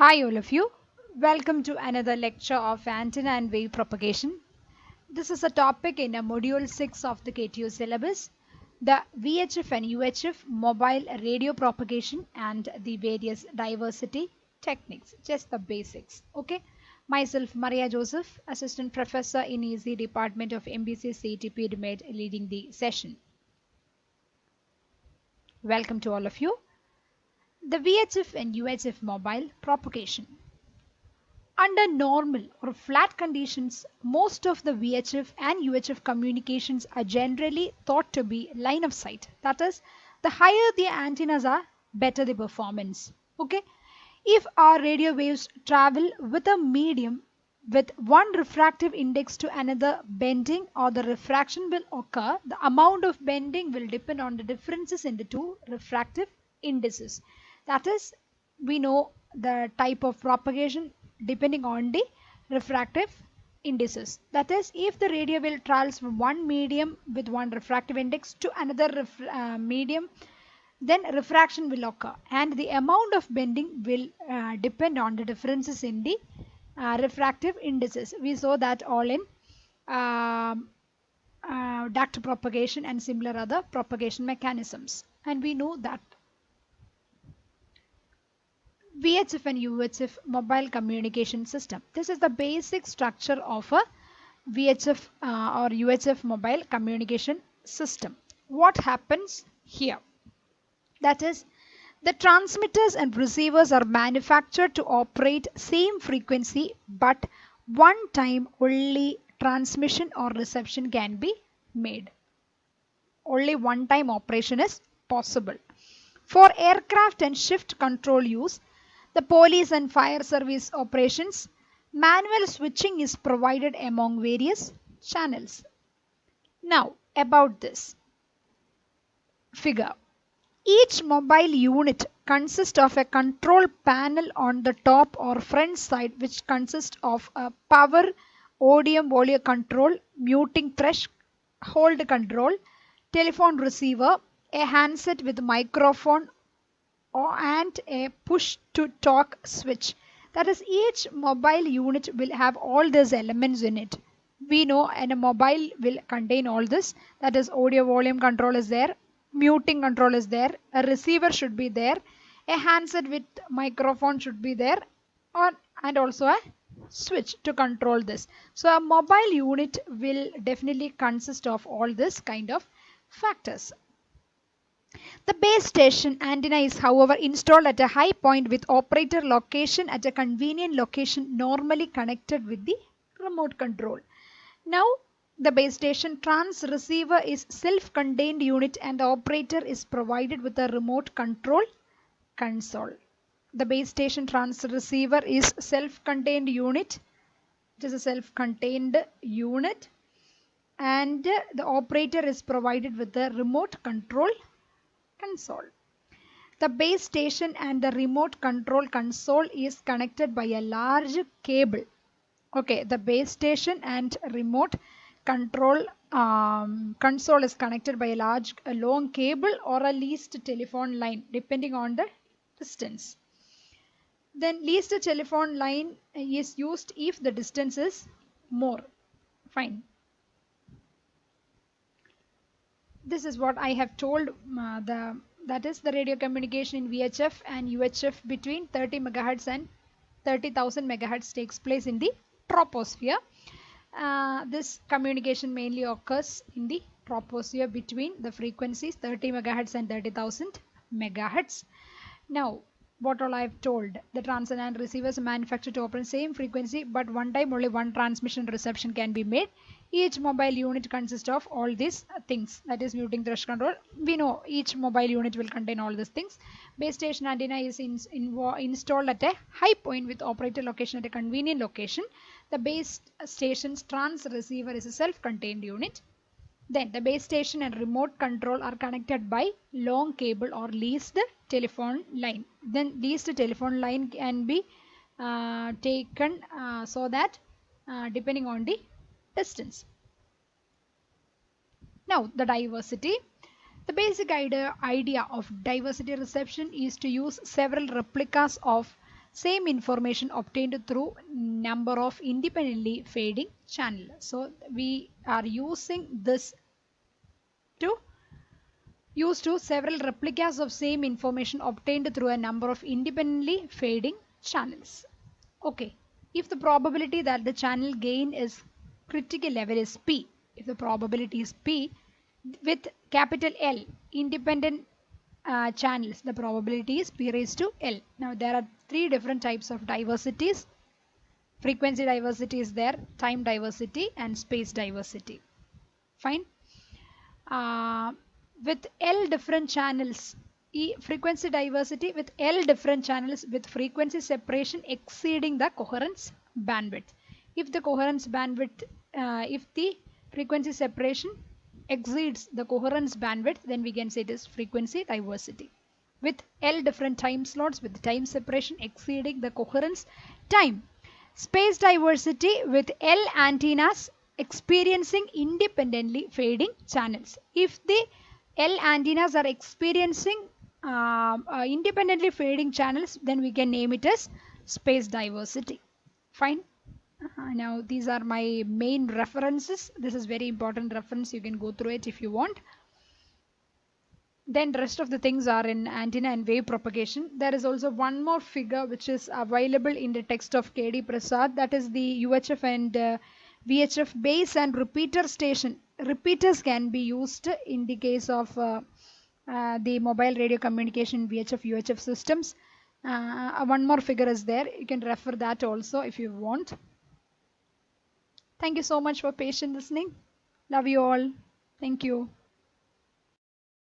Hi all of you. Welcome to another lecture of antenna and wave propagation. This is a topic in a module 6 of the KTU syllabus, the VHF and UHF mobile radio propagation and the various diversity techniques, just the basics. Okay. Myself Maria Joseph, assistant professor in EC department of MBC CTP DMED leading the session. Welcome to all of you. The VHF and UHF mobile propagation. Under normal or flat conditions, most of the VHF and UHF communications are generally thought to be line of sight. That is, the higher the antennas are, better the performance. Okay. If our radio waves travel with a medium with one refractive index to another bending or the refraction will occur, the amount of bending will depend on the differences in the two refractive indices. That is, we know the type of propagation depending on the refractive indices. That is, if the radio wave travels from one medium with one refractive index to another medium, then refraction will occur and the amount of bending will depend on the differences in the refractive indices. We saw that all in um, duct propagation and similar other propagation mechanisms, and we know that VHF and UHF mobile communication system. This is the basic structure of a VHF or UHF mobile communication system. What happens here? That is, the transmitters and receivers are manufactured to operate same frequency, but one time only transmission or reception can be made. Only one time operation is possible. For aircraft and shift control use, the police and fire service operations, manual switching is provided among various channels. Now, about this figure. Each mobile unit consists of a control panel on the top or front side, which consists of a power, odium volume control, muting threshold control, telephone receiver, a handset with microphone, and a push to talk switch. That is, each mobile unit will have all these elements in it. We know and a mobile will contain all this. That is, audio volume control is there, muting control is there, a receiver should be there, a handset with microphone should be there, or and also a switch to control this. So a mobile unit will definitely consist of all this kind of factors. The base station antenna is, however, installed at a high point with operator location at a convenient location, normally connected with the remote control. Now, the base station trans receiver is self-contained unit and the operator is provided with a remote control console. The base station trans receiver is self-contained unit. It is a self-contained unit and the operator is provided with a remote control console. The base station and the remote control console is connected by a large cable. Okay, the base station and remote control console is connected by a long cable or a leased telephone line depending on the distance. Then leased telephone line is used if the distance is more. Fine. This is what I have told that is the radio communication in VHF and UHF between 30 megahertz and 30,000 megahertz takes place in the troposphere. This communication mainly occurs in the troposphere between the frequencies 30 megahertz and 30,000 megahertz. Now, what all I have told, the transmitter and receivers are manufactured to operate same frequency, but one time only one transmission reception can be made. Each mobile unit consists of all these things, that is muting threshold control. We know each mobile unit will contain all these things. Base station antenna is installed at a high point with operator location at a convenient location. The base station's trans receiver is a self-contained unit. Then the base station and remote control are connected by long cable or leased telephone line. Then leased telephone line can be taken so that depending on the distance. Now the diversity. The basic idea of diversity reception is to use several replicas of same information obtained through number of independently fading channel. So we are using this to used to several replicas of same information obtained through a number of independently fading channels. Okay, if the probability that the channel gain is critical level is P, if the probability is P with capital L, independent channels, the probability is P raised to L. Now there are three different types of diversities. Frequency diversity is there, time diversity and space diversity. Fine. uh, with L different channels, frequency diversity with L different channels with frequency separation exceeding the coherence bandwidth. If the coherence bandwidth, if the frequency separation exceeds the coherence bandwidth, then we can say it is frequency diversity. With L different time slots with time separation exceeding the coherence time. Space diversity with L antennas experiencing independently fading channels. If the L antennas are experiencing independently fading channels, then we can name it as space diversity. Fine. Now these are my main references. This is very important reference. You can go through it if you want. Then rest of the things are in antenna and wave propagation. There is also one more figure which is available in the text of K.D. Prasad, that is the UHF and VHF base and repeater station. Repeaters can be used in the case of the mobile radio communication VHF UHF systems. One more figure is there. You can refer that also if you want. Thank you so much for patient listening. Love you all. Thank you.